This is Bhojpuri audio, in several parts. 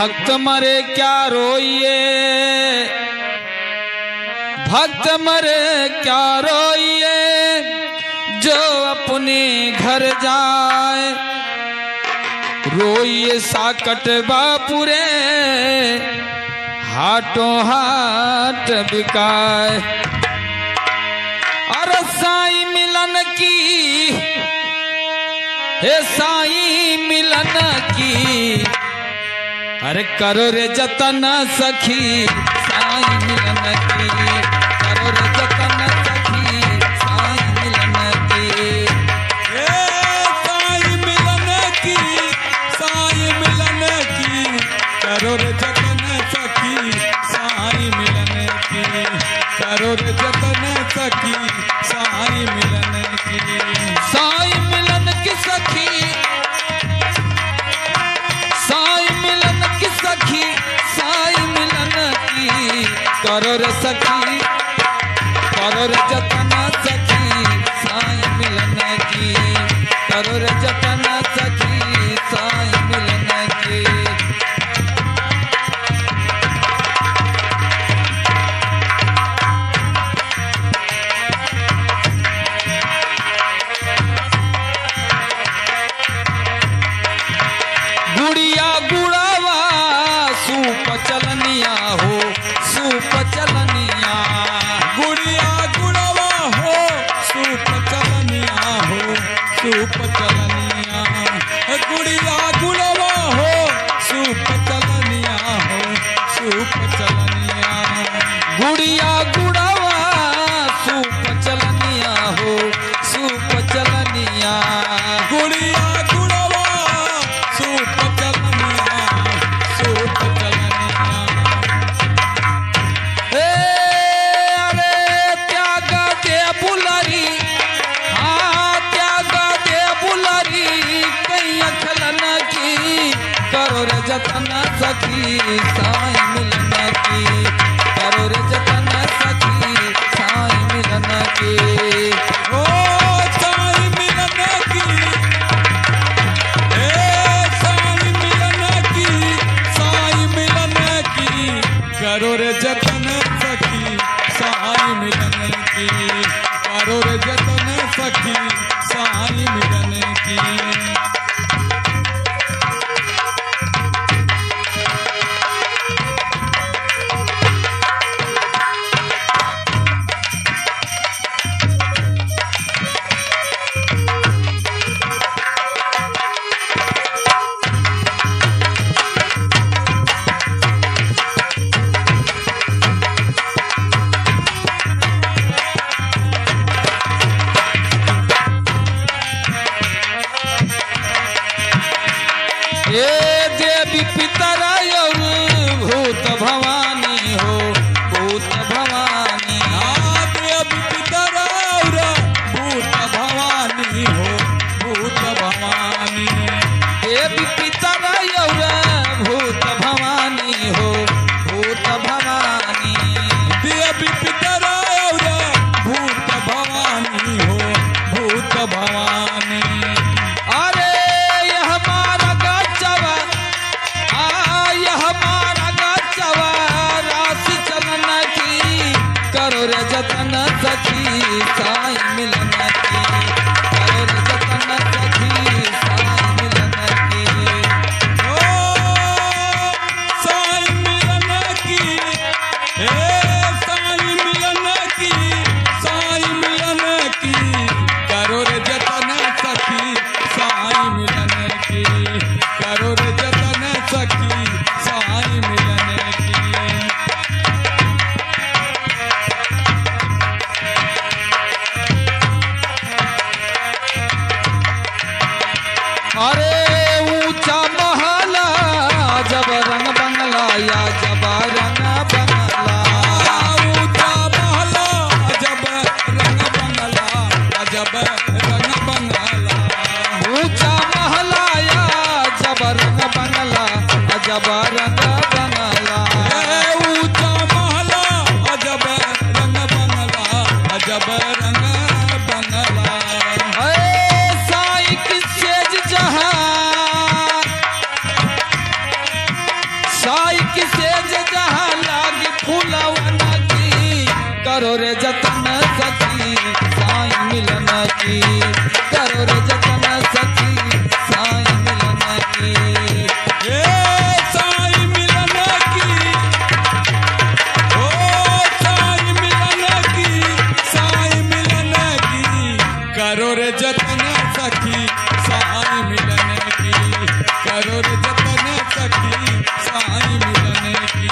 भक्त मरे क्या रोइए, भक्त मरे क्या रोइए, जो अपने घर जाए। रोइए साकट बापुरे, हाटों हाट बिकाए। अरे साईं मिलन की, हे साईं मिलन की, अरे करो रे जतन सखी साईं मिलन की, करो रे जतन सखी साईं मिलन की। साईं मिलन की, साईं मिलन की, करो रे जतन सखी साईं मिलन की, करो रे जतन सखी साईं मिलन की। साईं मिलन की सखी, साईं मिलन की सखी, साईं मिलन की, करो रे सखी, करो रे जतन सखी साईं मिलन की, करो रे जतन सखी साईं मिलन की। गुड़िया गुड़ावा सूप चलनिया हो, सूप चलनिया। गुड़िया गुड़वा हो, सूप चलनिया हो, सूप चलनिया। गुड़िया गुड़वा हो, सूप चलनिया हो, सूप चलनिया। गुड़िया गुड़ावा सूप चलनिया हो, सूप चलनिया। गुड़िया गुड़वा सूप चलनिया, सूप चलनिया। अरे त्याग दे बुलारी, हाँ त्याग दे बुलारी, कहीं अखलन की, करो रे जतन सखी साईं मिलन की, करो रे जतन सखी साईं मिलन की। ओ साईं मिलन की, साईं मिलन की, साईं मिलन की, करो रे जतन सखी साईं मिलन की, करो रे जतन सखी साईं मिलन की। ये देवी पितर और भूत भवानी हो, भूत भवानी। देवी पितर और भूत भवानी हो, भूत भवानी। देवी पितर और भूत भवानी हो, भूत भवानी। देवी पितर और भूत भवानी हो, भूत भवानी। अरे यह हमारा गचवा, यह हमारा गचवा, राशि चलन की, करो रे जतन सखी साईं मिलन की, करो रे जतन सखी साईं मिलन की। ओ साईं मिलन की, साईं मिलन की, साईं मिलन की, करो रे जतन सखी साईं मिलन की, करो रे जतन सखी साईं मिलन की। करो रे जतन सखी साईं मिलन की, करो रे जतन सखी साईं मिलन की। ए साईं मिलन की, ओ साईं मिलन की, साईं मिलन की, करो रे जतन सखी साईं मिलन की, करो रे जतन सखी साईं मिलन की।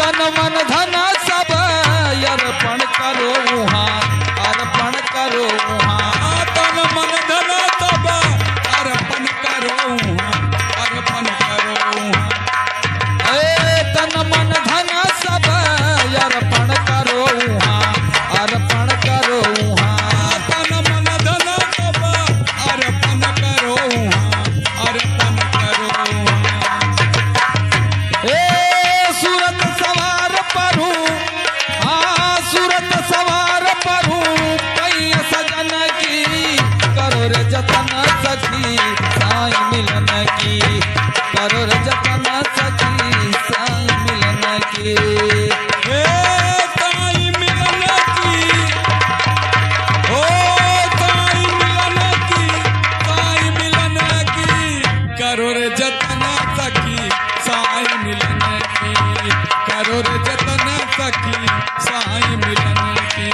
तन मन धन सब अर्पण करो वहाँ, अर्पण करो वहाँ। तन मन धन सब अर्पण करो वहाँ, अर्पण करो वहाँ। तन मन धन सब अर्पण करो वहाँ, अर्पण करो वहाँ। तन मन धन सब अर्पण करो वहाँ, अर्पण करो वहाँ। सूरत सवार परू, सूरत सवार परू कई सजन की, करो रे जतन सखी साईं मिलन की, करो रे जतन सखी साईं मिलन की। हे साईं मिलन की, ओ साईं मिलन की, साईं मिलन की, करो रे जतन सखी साईं मिलन की, करो रे जतन सखी साईं मिलन की।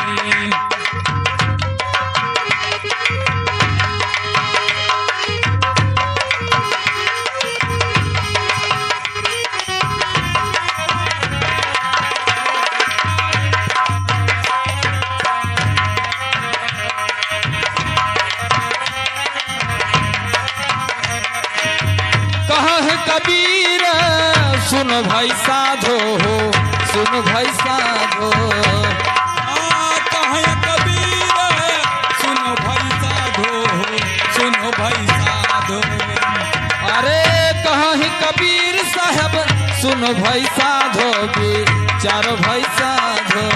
कह कबीर सुन भाई साधो हो, सुन भाई साधो। कहे कबीर सुनो भाई साधो, सुनो भाई साधो। अरे कहीं कबीर साहब सुन भाई साधो चारो भाई साधो।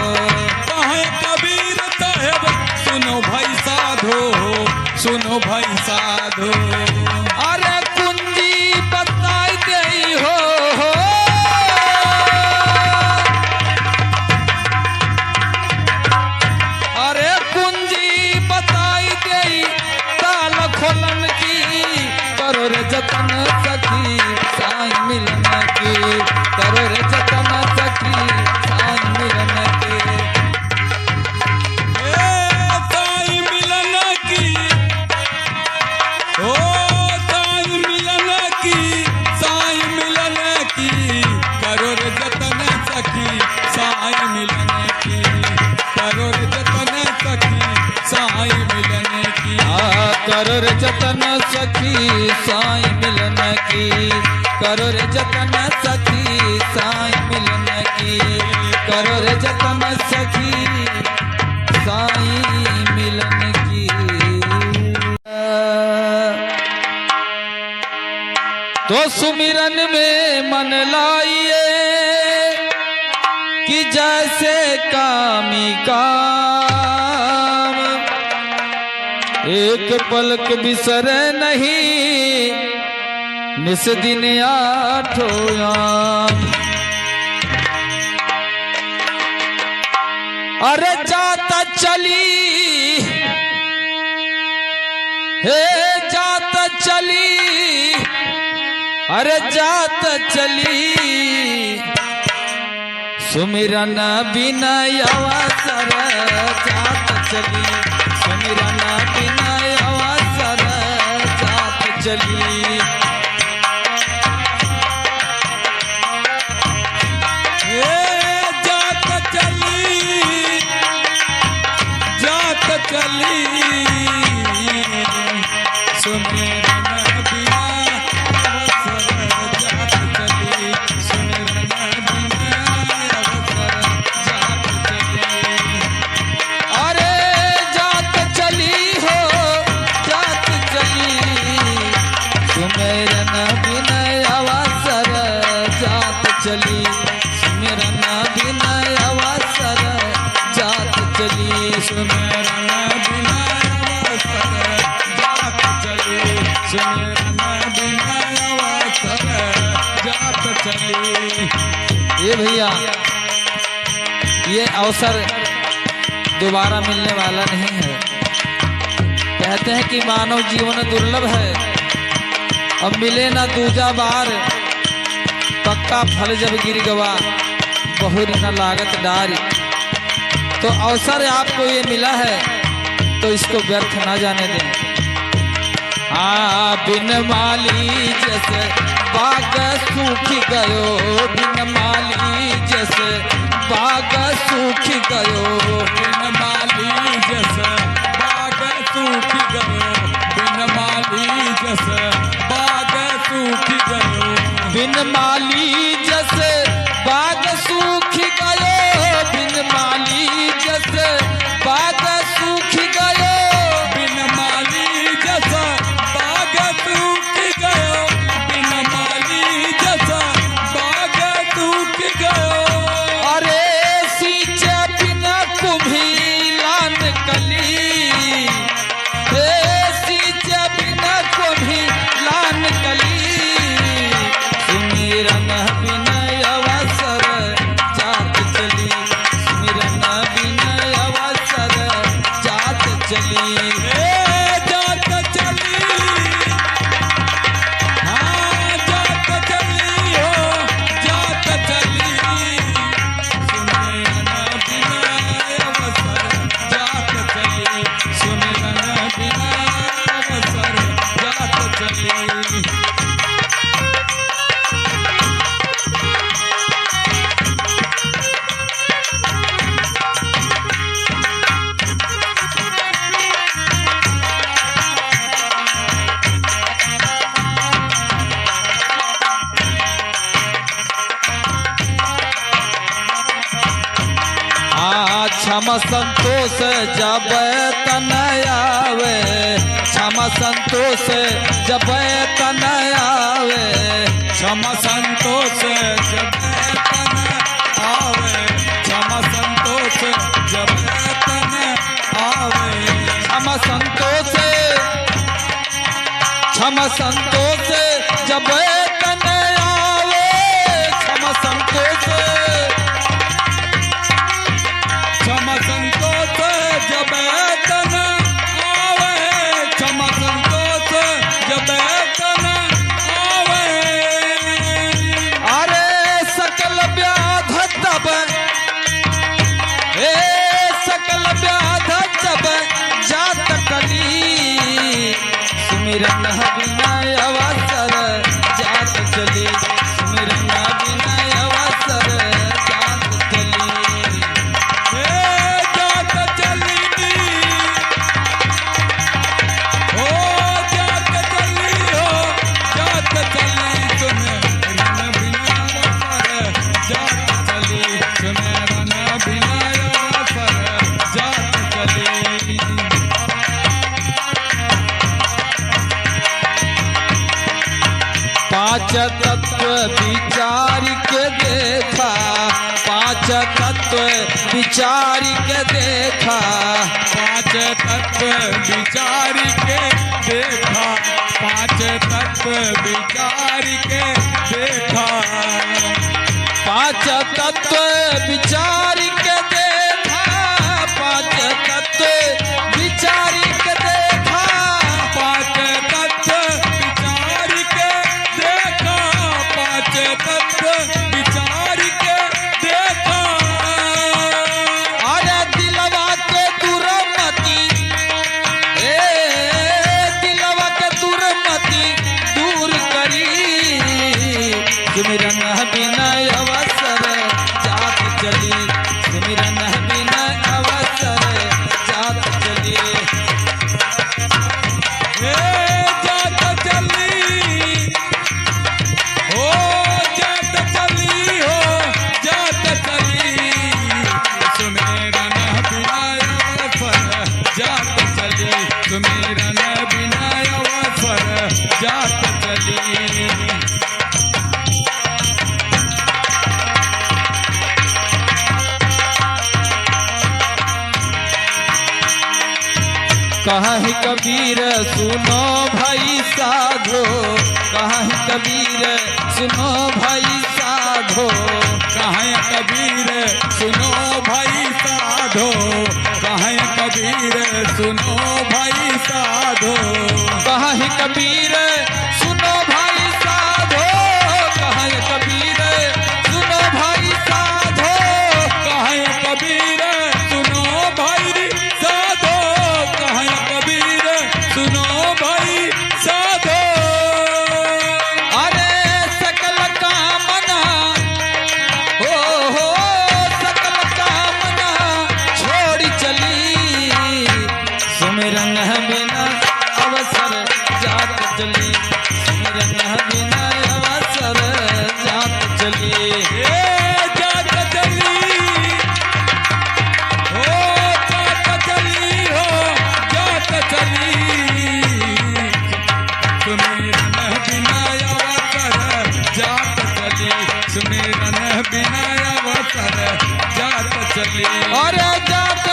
कहे कबीर साहब सुनो भाई साधो, सुनो भाई साधो। अरे कुंजी बताई दे हो, अरे कुंजी बताई दे ताल खोलन की, करो रे जतन सखी साईं मिलन की, करो रे जतन सखी साईं मिलन की। साईं मिलन की, ओ साईं मिलन की, साईं मिलन की, करो रे जतन सखी साईं मिलन की, करो रे जतन सखी साईं मिलन की। करो रे जतन सखी साईं मिलन की, करो रे जतन सखी साईं मिलन की, करो रे जतन सखी साईं मिलन की। तो सुमिरन में मन लाइए कि जैसे कामी काम, एक पलक बिसरे नहीं निस दिन आठों याम। अरे जाता चली, हे जाता चली, अरे जाता चली, सुमिरन बिनय अवसर जात चली, सुमिरन बिनय अवसर जात चली। जात चली, जात चली, सुमिरन बिना अवसर जात चली, सुमिरन बिना अवसर जात चली। अरे जात चली हो, सुमिरन बिना अवसर जात चली, सुमिरन बिना अवसर जात चली। ये भैया ये अवसर दोबारा मिलने वाला नहीं है। कहते हैं कि मानव जीवन दुर्लभ है, अब मिले ना दूजा बार, पक्का फल जब गिर गवा बहुर न लागत डारी। तो अवसर आपको ये मिला है तो इसको व्यर्थ ना जाने दें। हाँ, बिन माली जैसे बाग सूख गयो, बिन माली जैसे बाग सूख गयो, बिन माली जैसे बाग सूख गयो, बिन माली जैसे बाग सूख गयो, बिन माली जैसे बाग सूख गयो, बिन माली जैसे बाग सूख गयो, बिन माली जैसा बाग सूख गयो, बिन माली जैसा बाग सूख गयो। अरे सींचे बिना कुम्हीलान कली, हे सींचे बिना कुम्हीलान कली, सुमिरन बिना अवसर जात चली, सुमिरन बिना अवसर जात चली। जात चली, हाँ जात चली हो, जात चली, सुमिरन बिना अवसर जात चली, सुमिरन बिना अवसर जात चली। क्षम संतोष जब तन आवे, क्षम संतोष जब तन आवे, क्षम संतोष जब तन आवे, क्षम संतोष जब तन आवे, क्षम संतोष, क्षम संतोष जब तन आवे, क्षम संतोष, क्षम संतोष जब तन आवे, क्षम संतोष जब तन आवे। अरे सकल व्याध तब, हे सकल व्याध तब जात कली, सुमिरन बिना अवसर जात चली, सुमिरन बिना अवसर जात चली। जात चली, ओ जात चली हो, जात चली, सुमिरन बिना अवसर जात चली, सुमिरन बिना अवसर जात चली। पांच तत्व विचार के देखा, पांच तत्व विचार के देखा, पांच तत्व विचार के देखा, पांच तत्व विचार के देखा, पांच तत्व विचार के देखा, पांच तत्व विचार के देखा, पांच तत्व विचार के देखा, पांच तत्व विचार के देखा। अरे दिलवा के दुर्मति, दिलवा के दुर्मति दूर करी, सुमिरन बिना अवसर जात चली, कहाँ है कबीर सुनो भाई साधो, कहाँ है कबीर सुनो भाई साधो, कहाँ है कबीर सुनो भाई साधो, कहाँ है कबीर सुनो भाई साधो, कहाँ है कबीर सुनो भाई साधो, कहाँ है कबीर सुनो भाई साधो, कहाँ है कबीर सुनो भाई साधो, कहाँ है कबीर सुनो भाई साधो। अरे सकल कामना हो सकल कामना छोड़ चली, सुमिरन बिना अवसर जात चली, सुमिरन बिना अवसर जात चली। जात चली हो, जात चली हो, जात चली, सुमिरन बिना अवसर जात चली, सुमिरन बिना अवसर जात चली। अरे जात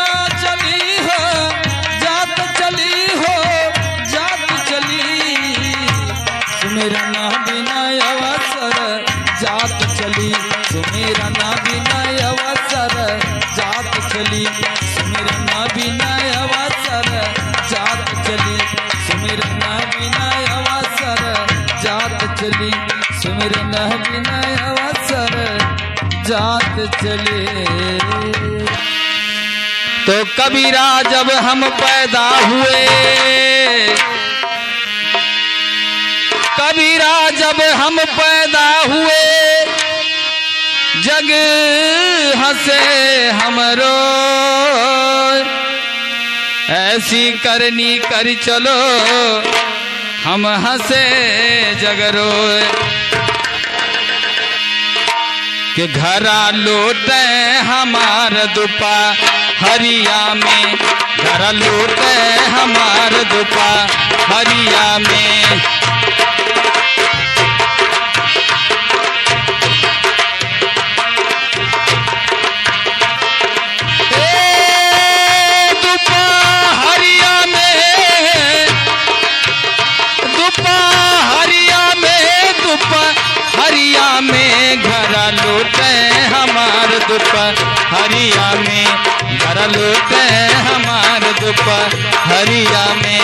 चली हो, जात चली हो, जात चली, सुमिरन बिना अवसर जात चली, सुमिरन बिना अवसर जात चली, सुमिरन बिना अवसर जात चली, सुमिरन बिना अवसर जात चली, सुमिरन बिना अवसर जात चले। तो कबीरा जब हम पैदा हुए, कबीरा जब हम पैदा हुए, जग हंसे हमरो, ऐसी करनी कर चलो हम हंसे जगरो, कि घरा लौटे हमार दुपा हरिया में, घरा लौटे हमार दुपा हरिया में। दुपहरिया में, दुपहरिया में, दुपहरिया में घरा लौटे हमार दुपहरिया में, घरा लौटे हमार दुपहरिया में।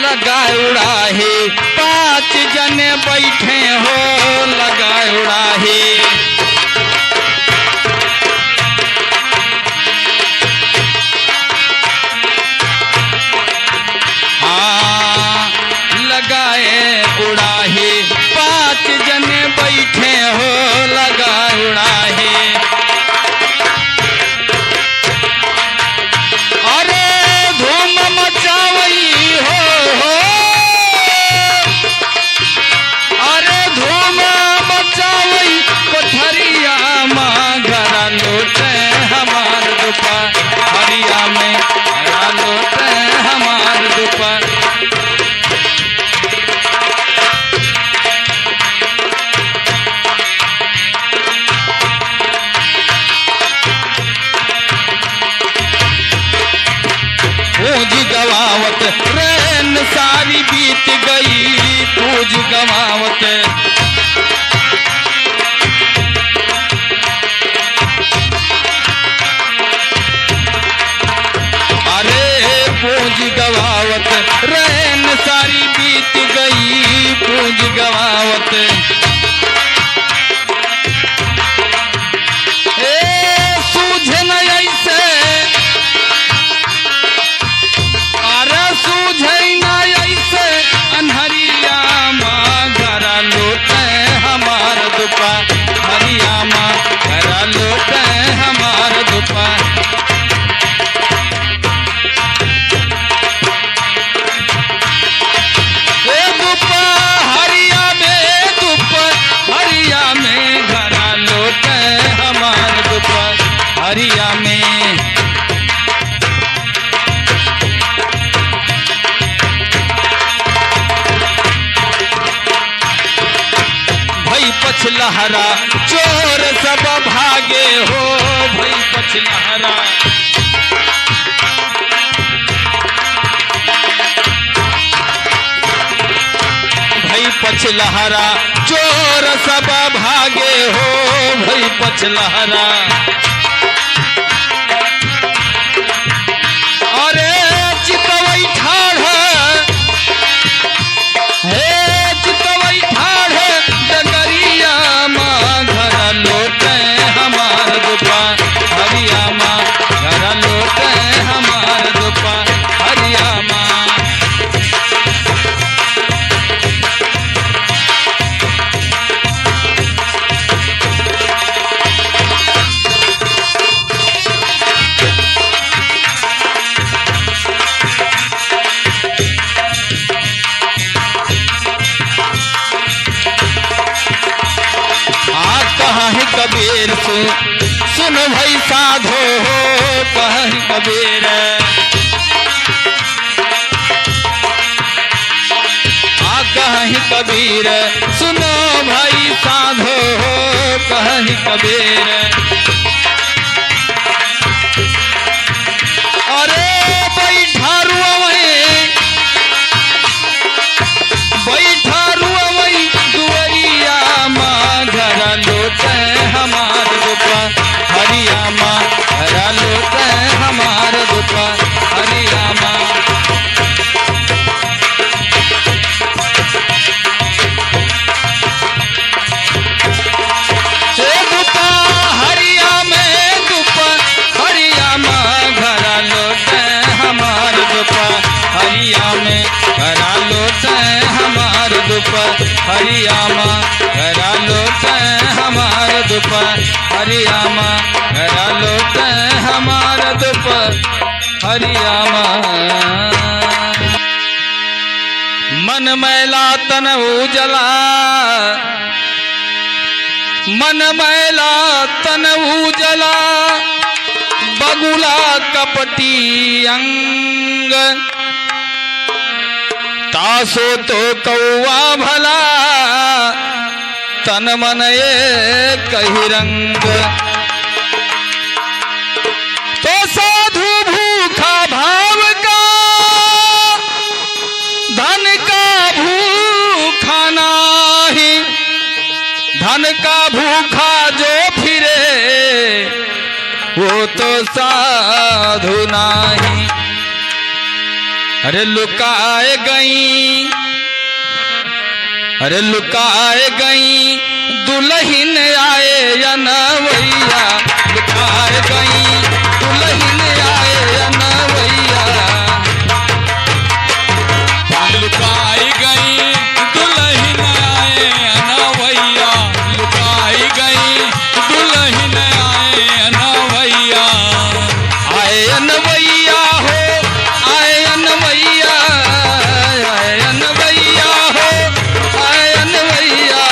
लगाए उड़ाहे 5 जने बैठे हो, लगाए उड़ाहे, हाँ लगाए उड़ाहे 5 जने बैठे हो, लगाए उड़ाहे। अरे धूम मचावई हो, अरे धूम मचावई पछलहरा चोर सब भागे हो भई पछलहरा। भई पछलहरा चोर सब भागे हो भई पछलहरा। अरे चितवई ठाढ़ हे चितवई ठाढ़ डगरिया माँ घर लौटे हमार दुपा हरिया माँ घर लौटे हमार दुपा हरिया माँ। कबीर सुन भई साधो हो कहीं कबीर। कहीं कबीर सुनो भाई साधो हो कहीं कबीर। अरे बैठा रुआवई दुवरिया माँ घर लौटे हमार दुपा हरिया माँ घर लौटे हमार दुपा हरिया माँ। दुपा हरिया में दुपा हरिया माँ घर लौटे हमार दुपा हरिया में घर लौटे हमार दुपा हरिया माँ घर लौटे हमार दुपा हरिया माँ घर लौटे हमार दुपा हरिया माँ। मन मैला तन उजला मन मैला तन उजला बगुला कपटी अंग। तासो तो कौआ भला तन मन ये कही रंग। तो साधु भूखा भाव का धन का भूखा नाही। धन का भूखा जो फिरे वो तो साधु नाही। अरे लुकाए गई अरे लुकाए गई दुल्हन आए अनवैया। लुकाए गई दुल्हन आए अनवैया। लुकाई गई दुल्हन आए अनवैया। लुकाई गई दुल्हन आए अनवैया। आए अनवैया हो आए अनवैया आए अनवैया हो आए अनवैया।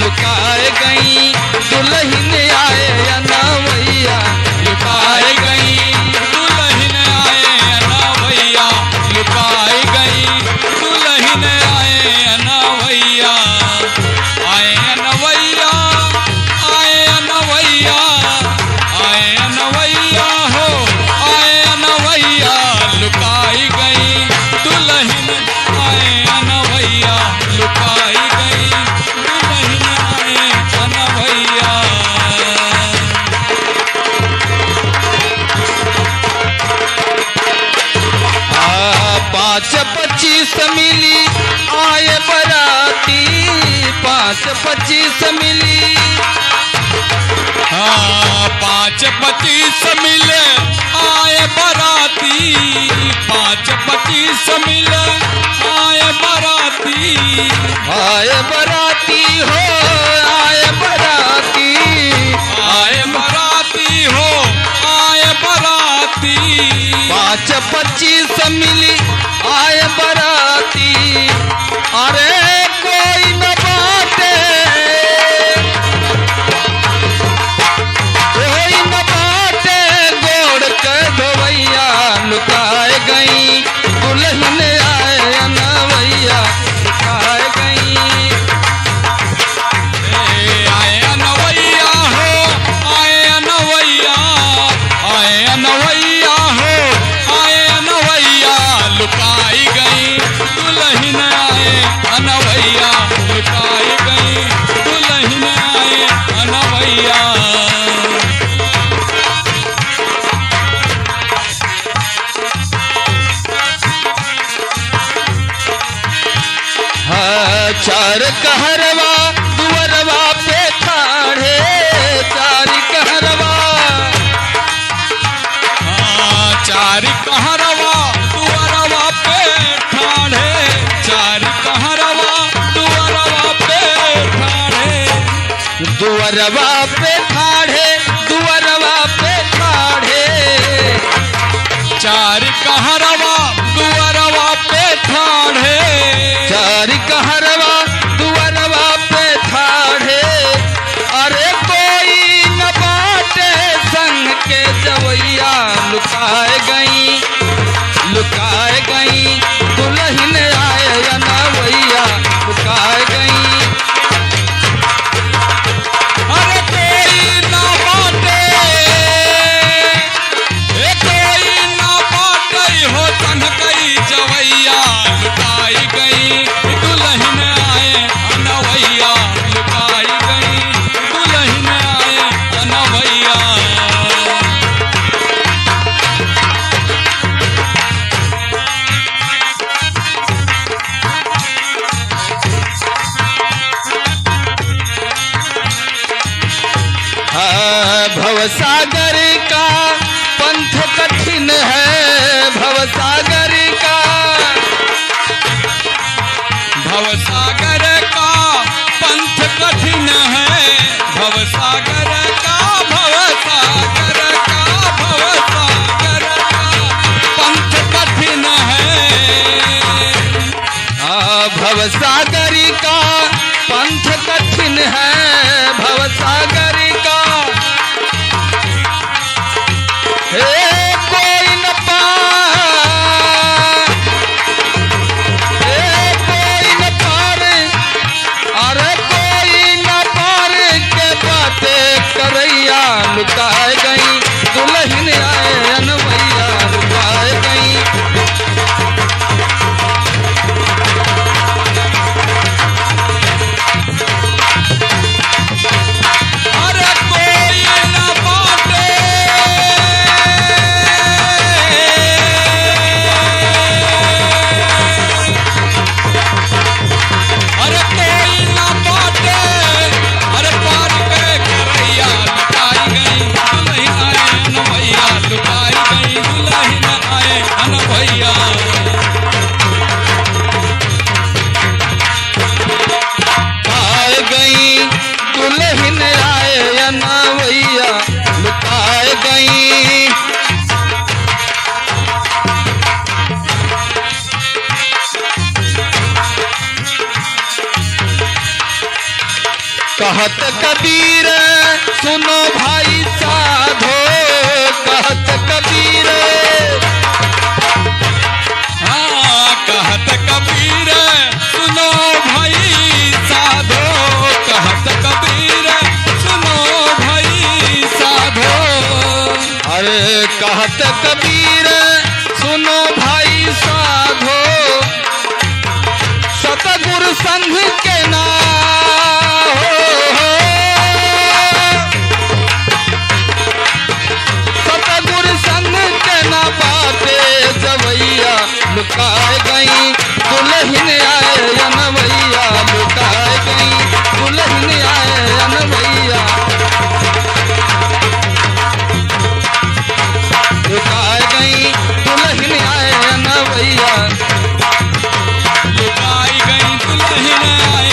लुकाए गई दुल्हन आए अनवैया। लुकाई गई दुल्हन आए अनवैया। लुकाई गई दुल्हन आए अनवैया। आए अनवैया आए अनवैया आए अनवैया हो आए अनवैया। लुकाई गई दुल्हन आए अनवैया। लुकाई गई दुल्हन आए अनवैया। पाँच 25 मिली आए बराती। 5-25 मिली 5-25 मिले आए बराती। 5-25 मिले आए बराती। आए बराती हो आए बराती। आए बराती हो आए बराती। 5-25 मिली आए बराती। अरे कोई न बाटे कोई न बाटे गोड़ के धोवैया। लुकाए गई दुल्हन आए अनवैया। लुकाए गई चार कहरवा दुअरवा पे ठाढ़े, चार कहरवा, चार कहरवा दुअरवा पे ठाढ़े, चार कहरवा दुअरवा पे ठाढ़े, दुअरवा पे ठाढ़े, दुअरवा पे ठाढ़े, चार कहरवा दुअरवा पे ठाढ़े, चार कहरवा दुअरवा पे ठाढ़े। अरे कोई न बाटे संग के जवैया, लुकाए गई, लुकाए गई, दुल्हन आए अनवैया, लुकाए गई। अरे कोई ना बाटे, कोई ना बाटे हो संग कई जवैया, लुकाई गई दुल्हन आए अनवैया, लुकाई गई दुल्हन आए अनवैया। भवसागर का पंथ कठिन है, भवसागर का, भवसागर का पंथ कठिन है, भवसागर का, भवसागर का, भवसागर का पंथ कठिन है। भवसागर का पंथ कठिन है, भवसागर का। हे कोई न पार, हे कोई न पार, अरे कोई न पार के बातें करैया, लुकाए गई दुल्हन आए अनवैया, लुकाए गई। अरे कोई ना बाटे, अरे कोई ना बाटे, अरे पार के करैया, लुकाई गई दुल्हन आए अनवैया, लुकाई गई दुल्हन आए अनवैया। आए गई दुल्हन आए अनवैया, लुकाए गई। कहत कबीर सुनो भाई साधो, कहत कबीर, कहत कबीर सुनो भाई साधो, कहत कबीर सुनो भाई साधो। अरे कहत कबीर सुनो भाई साधो, सतगुरु संघ के ना हो, सतगुरु संघ के ना बाटे जवैया, लुकाए गई दुल्हन आए अनवैया, लुकाए गई दुल्हन आए अनवैया, लुकाए गई दुल्हन आए अनवैया, लुकाई गई दुल्हन आए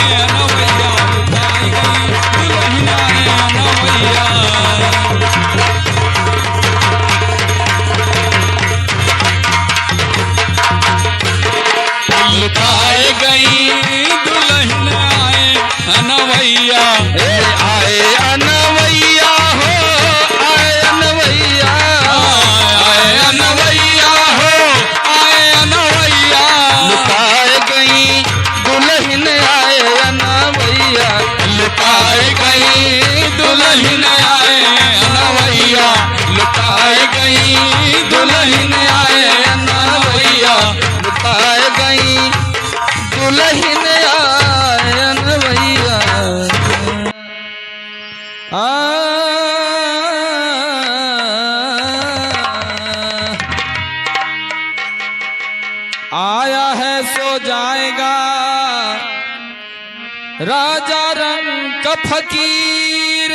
राजा रंग का फकीर,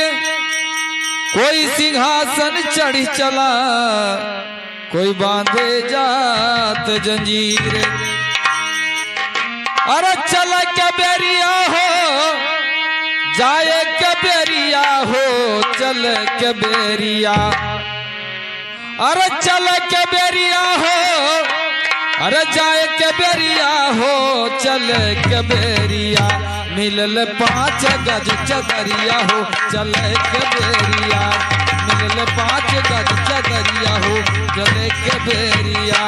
कोई सिंहासन चढ़ चला, कोई बांधे जात जंजीर। अरे चल के बेरिया हो, जाए के बेरिया हो, चल के बेरिया। अरे चल के बेरिया हो, अरे जाए के बेरिया हो, चल के बेरिया। मिलल 5 गज चदरिया हो, चल के बेरिया। मिलल 5 गज चदरिया हो, चल के बेरिया।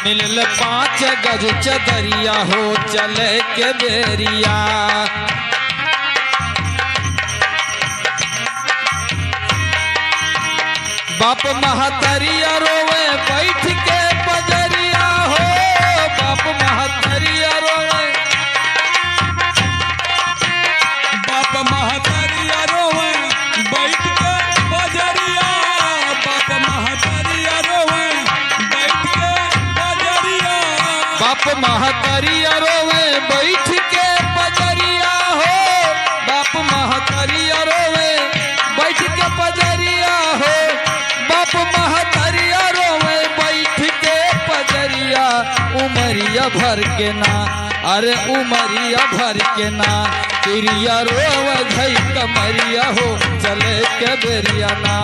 मिलल 5 गज चदरिया हो, चले के बेरिया। बाप महतरिया रोवे बैठ के पजरिया हो, बाप महतरिया रोवे, बाप महतरिया रोवे बैठ के पजरिया, बाप महतरिया रोवे बैठ के पजरिया, बाप महतरिया रोवे बैठ के पजरिया हो, बाप महतरिया रोवे बैठ के पजरिया हो, बाप महतरिया रोवे बैठ के पजरिया। उमरिया भर के ना, अरे उमरिया भर के ना, तिरिया रोवे धई कमरिया हो, चले के बेरिया ना।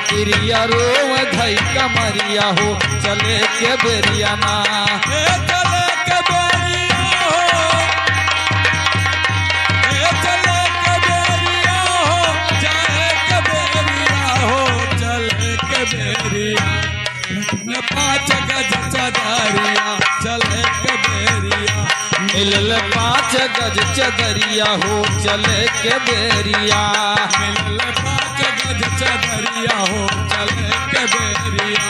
तिरिया रोवे धई कमरिया हो, चले के बेरिया ना। चले के बेरिया हो, चले के बेरिया हो, जाए के बेरिया हो, चले के बेरिया। 5 गज चदरिया, चले के बेरिया। मिलल 5 गज चदरिया हो, चले के बेरिया। मिलल 5 गज चदरिया हो, चले के बेरिया।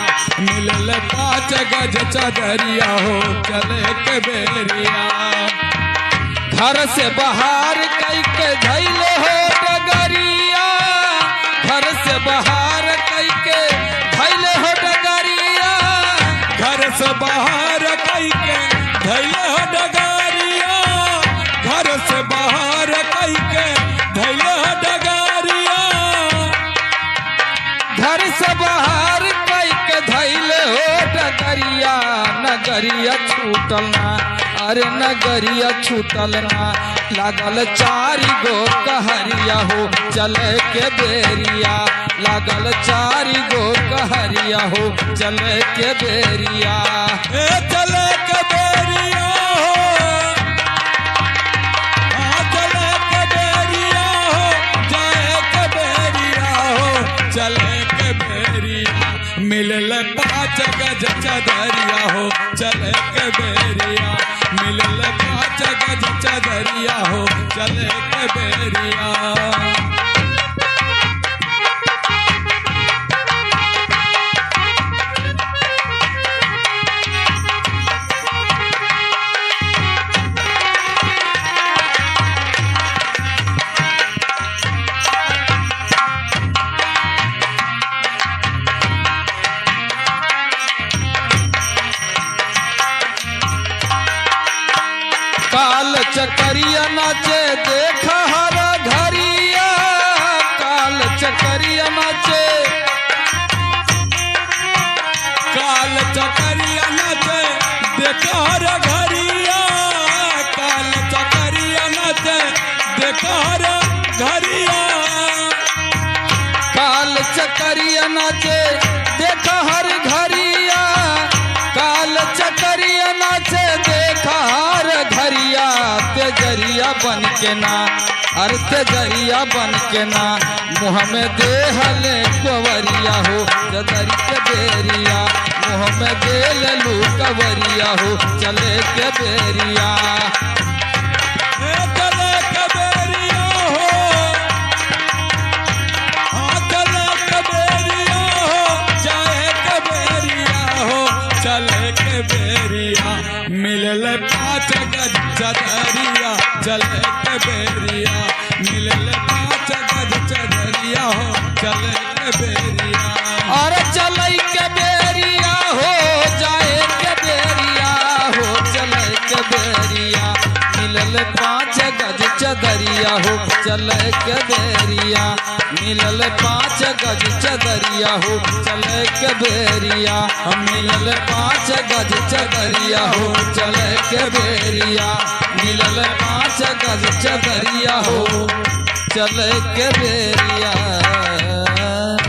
मिलल 5 गज चदरिया हो, चले के बेरिया। घर से बाहर कई के धैले हो डगरिया, घर से बाहर कई के धैले हो डगरिया, घर से बाहर कई के धैले हो डगरिया, घर से बाहर कई के धैले हो डगरिया, घर से बाहर कई के धैले हो डगरिया। नगरिया छूटल ना, अरे नगरिया छूटल ना, लागल 4 गो कहरिया हो, चले के बेरिया। लागल 4 गो कहरिया हो, चले के बेरिया। चले के बेरिया हो, चले के बेरिया हो, जाए के बेरिया हो, चले के बेरिया। मिलल 5 गज चदरिया हो, चले के बेरिया। मिलल 5 गज चदरिया हो, चले के बेरिया। काल चकरिया नाचे देख हर घरिया, काल चकरिया नाचे, काल चकरिया नाचे देख हर घरिया, काल चकरिया नाचे देख हर घरिया, काल चकरिया नाचे देख हर घरिया, काल चकरिया नाचे देख हर घरिया। तेजरिया बन के ना, अरे तेजरिया बन के ना, मुँह में देहले कवरिया हो, चदरी के बेरिया। मुँह में देल लू कवरिया हो, चले के बेरिया। चले के बेरिया हो, चले के बेरिया मिलल 5 गज चदरिया हो चले के बेरिया और चले के बेरिया हो जाए के बेरिया हो चले के बेरिया मिलल 5 गज चदरिया हो चले के बेरिया मिलल 5 गज चदरिया हो चले के बेरिया मिलल 5 गज चदरिया हो चले के बेरिया मिलल 5 गज चदरिया हो चले के बेरिया।